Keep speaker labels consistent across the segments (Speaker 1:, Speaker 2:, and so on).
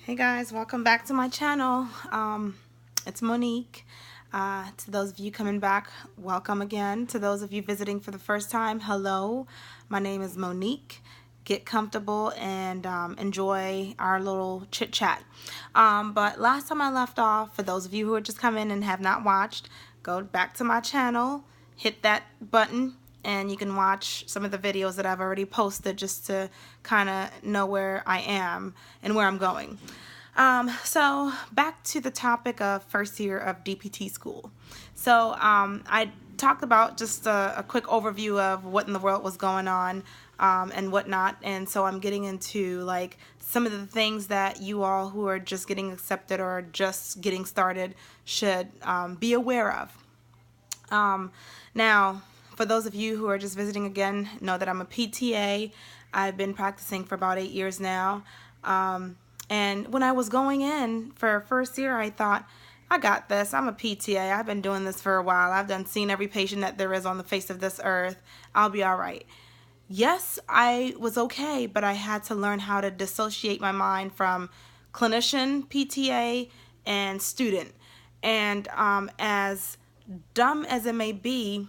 Speaker 1: Hey guys, welcome back to my channel. It's Monique. To those of you coming back, welcome again. To those of you visiting for the first time, hello. My name is Monique. Get comfortable and enjoy our little chit chat. But last time I left off, for those of you who are just coming and have not watched, go back to my channel, hit that button, and you can watch some of the videos that I've already posted just to kind of know where I am and where I'm going. So back to the topic of first year of DPT school. So I talked about just a quick overview of what in the world was going on and whatnot, and so I'm getting into like some of the things that you all who are just getting accepted or just getting started should be aware of. Now, for those of you who are just visiting again, know that I'm a PTA. I've been practicing for about 8 years now. And when I was going in for first year, I thought, I got this. I'm a PTA. I've been doing this for a while. I've seen every patient that there is on the face of this earth. I'll be all right. Yes, I was okay, but I had to learn how to dissociate my mind from clinician, PTA, and student. And as dumb as it may be,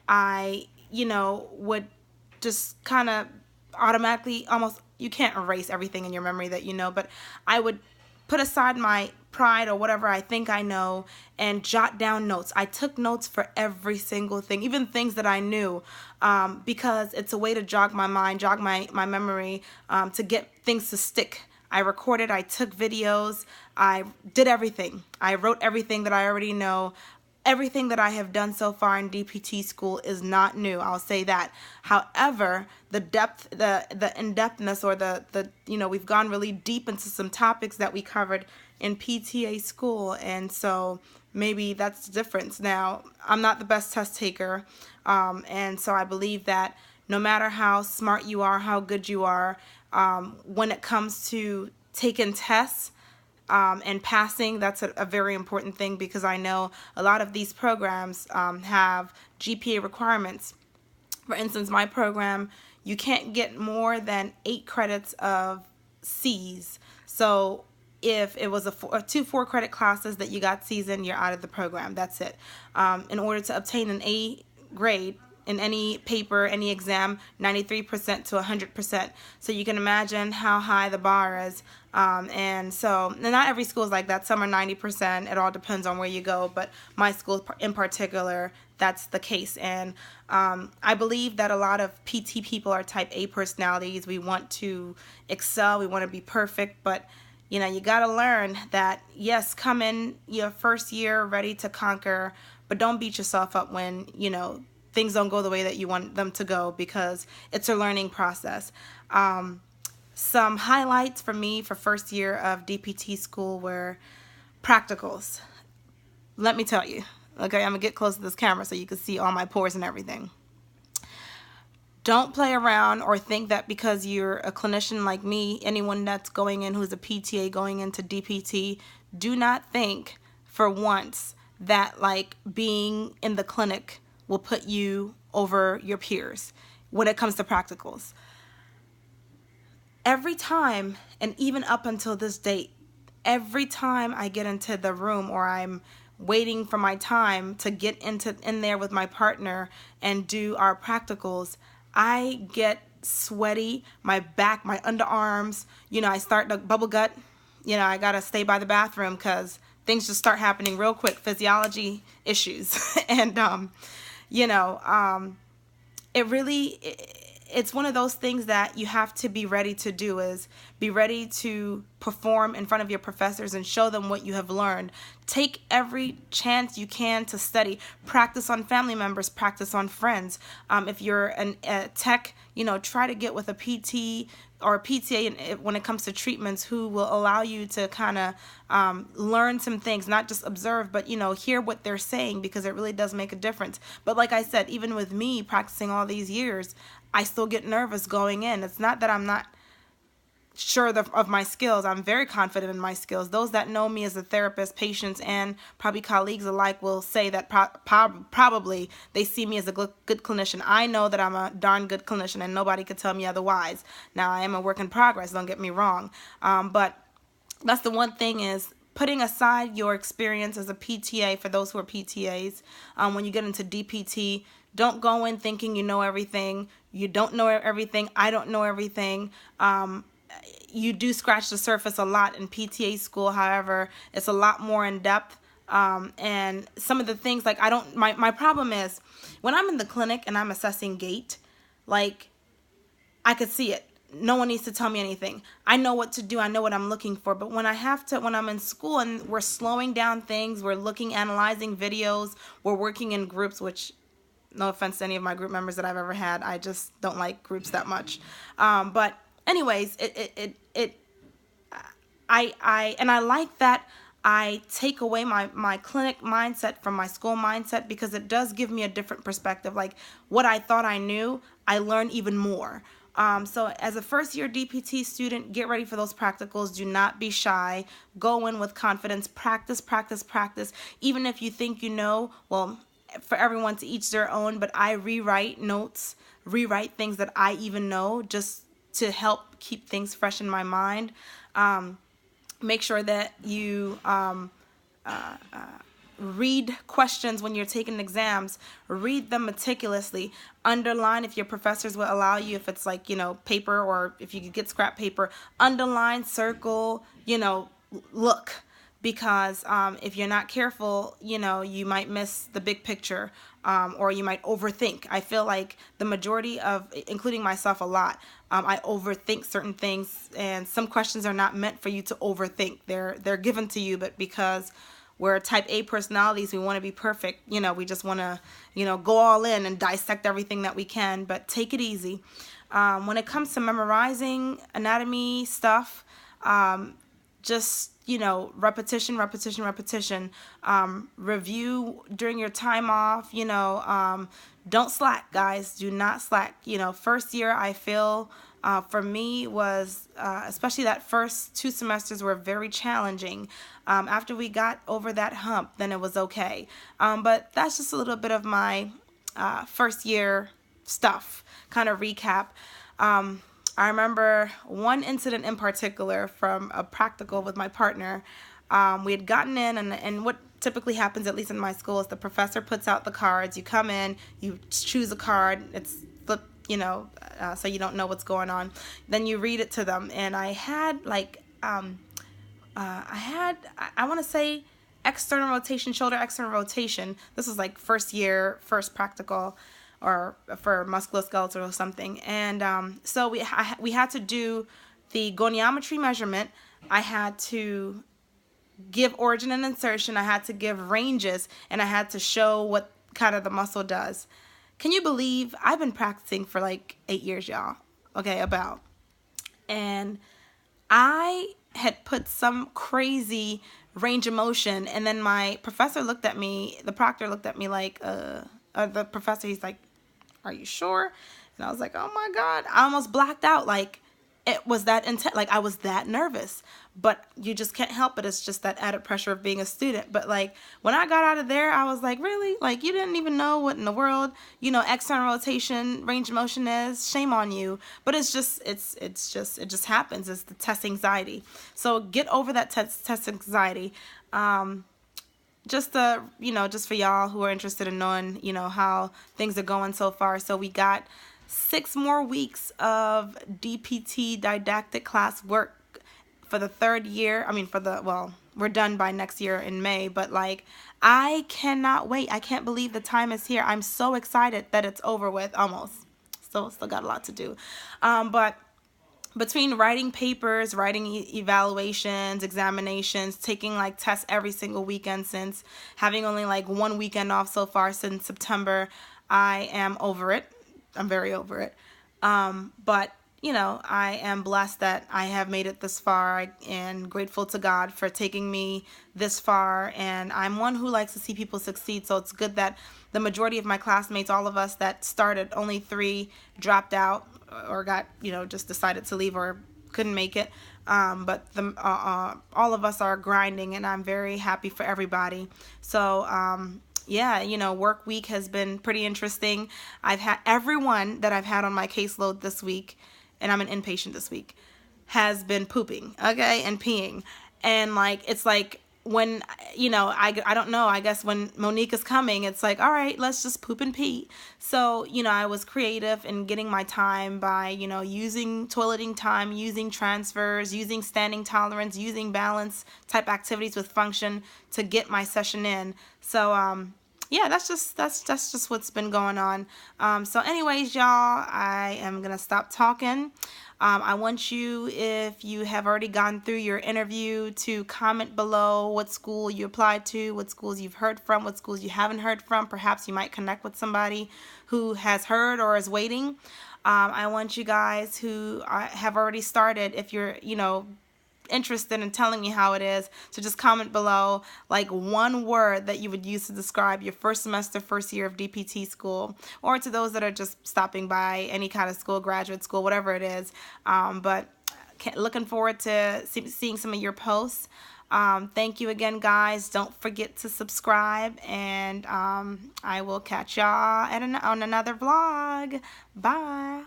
Speaker 1: I, would just kind of automatically almost, you can't erase everything in your memory that you know, but I would put aside my pride or whatever I think I know and jot down notes. I took notes for every single thing, even things that I knew, because it's a way to jog my mind, jog my memory, to get things to stick. I recorded, I took videos, I did everything. I wrote everything that I already know. Everything that I have done so far in DPT school is not new. I'll say that. However, the depth, the in-depthness, or the we've gone really deep into some topics that we covered in PTA school, and so maybe that's the difference. Now, I'm not the best test taker, and so I believe that no matter how smart you are, how good you are, when it comes to taking tests, and passing, that's a very important thing, because I know a lot of these programs have GPA requirements. For instance, my program, you can't get more than 8 credits of C's. So if it was two 4-credit classes that you got C's in, you're out of the program. That's it. In order to obtain an A grade in any paper, any exam, 93% to 100%. So you can imagine how high the bar is. And not every school is like that. Some are 90%. It all depends on where you go. But my school in particular, that's the case. And I believe that a lot of PT people are type A personalities. We want to excel. We want to be perfect. But you got to learn that, yes, come in your first year ready to conquer, but don't beat yourself up when, things don't go the way that you want them to go, because it's a learning process. Some highlights for me for first year of DPT school were practicals. Let me tell you. Okay, I'm going to get close to this camera so you can see all my pores and everything. Don't play around or think that because you're a clinician like me, anyone that's going in who's a PTA going into DPT, do not think for once that like being in the clinic will put you over your peers when it comes to practicals. Every time, and even up until this date, every time I get into the room or I'm waiting for my time to get in there with my partner and do our practicals, I get sweaty, my back, my underarms, I start to bubble gut. I gotta stay by the bathroom because things just start happening real quick, physiology issues. And it's one of those things that you have to be ready to do, is be ready to perform in front of your professors and show them what you have learned. Take every chance you can to study. Practice on family members, practice on friends. If you're a tech, try to get with a PT or a PTA when it comes to treatments, who will allow you to kind of learn some things, not just observe, but hear what they're saying, because it really does make a difference. But like I said, even with me practicing all these years, I still get nervous going in. It's not that I'm not sure of my skills. I'm very confident in my skills. Those that know me as a therapist, patients, and probably colleagues alike will say that probably they see me as a good clinician. I know that I'm a darn good clinician, and nobody could tell me otherwise. Now, I am a work in progress, don't get me wrong. But that's the one thing, is putting aside your experience as a PTA, for those who are PTAs, when you get into DPT, don't go in thinking you know everything. You don't know everything. I don't know everything. You do scratch the surface a lot in PTA school. However, it's a lot more in depth. And some of the things, like, my problem is when I'm in the clinic and I'm assessing gait, like, I could see it. No one needs to tell me anything. I know what to do. I know what I'm looking for. But when I'm in school and we're slowing down things, we're analyzing videos, we're working in groups, which, no offense to any of my group members that I've ever had, I just don't like groups that much. But anyways, I like that I take away my clinic mindset from my school mindset, because it does give me a different perspective. Like, what I thought I knew, I learn even more. So as a first year DPT student, get ready for those practicals. Do not be shy. Go in with confidence. Practice, practice, practice. Even if you think you know, well, for everyone to each their own, but I rewrite notes, rewrite things that I even know, just to help keep things fresh in my mind. Make sure that you read questions when you're taking exams. Read them meticulously. Underline if your professors will allow you, if it's like, paper, or if you could get scrap paper. Underline, circle, look. Because if you're not careful, you might miss the big picture, or you might overthink. I feel like the majority of, including myself a lot, I overthink certain things, and some questions are not meant for you to overthink. They're given to you, but because we're type A personalities, we want to be perfect. We just want to, go all in and dissect everything that we can, but take it easy. When it comes to memorizing anatomy stuff, just, repetition, repetition, repetition. Review during your time off. Don't slack, guys. Do not slack. First year, I feel, for me, was, especially that first 2 semesters were very challenging. After we got over that hump, then it was okay. But that's just a little bit of my first year stuff, kind of recap. I remember one incident in particular from a practical with my partner. We had gotten in, and what typically happens, at least in my school, is the professor puts out the cards. You come in, you choose a card, it's flipped, so you don't know what's going on. Then you read it to them. And I had, I want to say external rotation, shoulder external rotation. This was like first year, first practical, or for musculoskeletal or something. And so we had to do the goniometry measurement. I had to give origin and insertion. I had to give ranges, and I had to show what kind of the muscle does. Can you believe I've been practicing for like 8 years, y'all? Okay, about. And I had put some crazy range of motion, and then my professor looked at me, the proctor looked at me like, the professor, he's like, "Are you sure?" And I was like, "Oh my God." I almost blacked out. Like, it was that intense. Like, I was that nervous. But you just can't help it. It's just that added pressure of being a student. But like, when I got out of there, I was like, really? Like, you didn't even know what in the world, external rotation, range of motion is? Shame on you. But it just happens. It's the test anxiety. So get over that test anxiety. Just for y'all who are interested in knowing, how things are going so far. So we got 6 more weeks of DPT didactic class work for the 3rd year. We're done by next year in May, but like, I cannot wait. I can't believe the time is here. I'm so excited that it's over with, almost. Still got a lot to do. But between writing papers, writing evaluations, examinations, taking like tests every single weekend, since having only like 1 weekend off so far since September, I am over it. I'm very over it. But I am blessed that I have made it this far, and grateful to God for taking me this far. And I'm one who likes to see people succeed. So it's good that the majority of my classmates, all of us that started, only 3 dropped out or got, just decided to leave or couldn't make it. But all of us are grinding, and I'm very happy for everybody. So, work week has been pretty interesting. I've had everyone that I've had on my caseload this week, and I'm an inpatient this week, has been pooping, okay, and peeing. And like, it's like, when, you know, I don't know, I guess when Monique is coming, it's like, all right, let's just poop and pee. So, you know, I was creative in getting my time by, you know, using toileting time, using transfers, using standing tolerance, using balance type activities with function to get my session in. So yeah, that's just what's been going on. So anyways, y'all, I am gonna stop talking. I want you, if you have already gone through your interview, to comment below what school you applied to, what schools you've heard from, what schools you haven't heard from. Perhaps you might connect with somebody who has heard or is waiting. I want you guys who have already started, if you're, you know, interested in telling me how it is, to just comment below like one word that you would use to describe your first semester, first year of DPT school, or to those that are just stopping by any kind of school, graduate school, whatever it is. But looking forward to seeing some of your posts. Thank you again, guys. Don't forget to subscribe, and I will catch y'all on another vlog. Bye.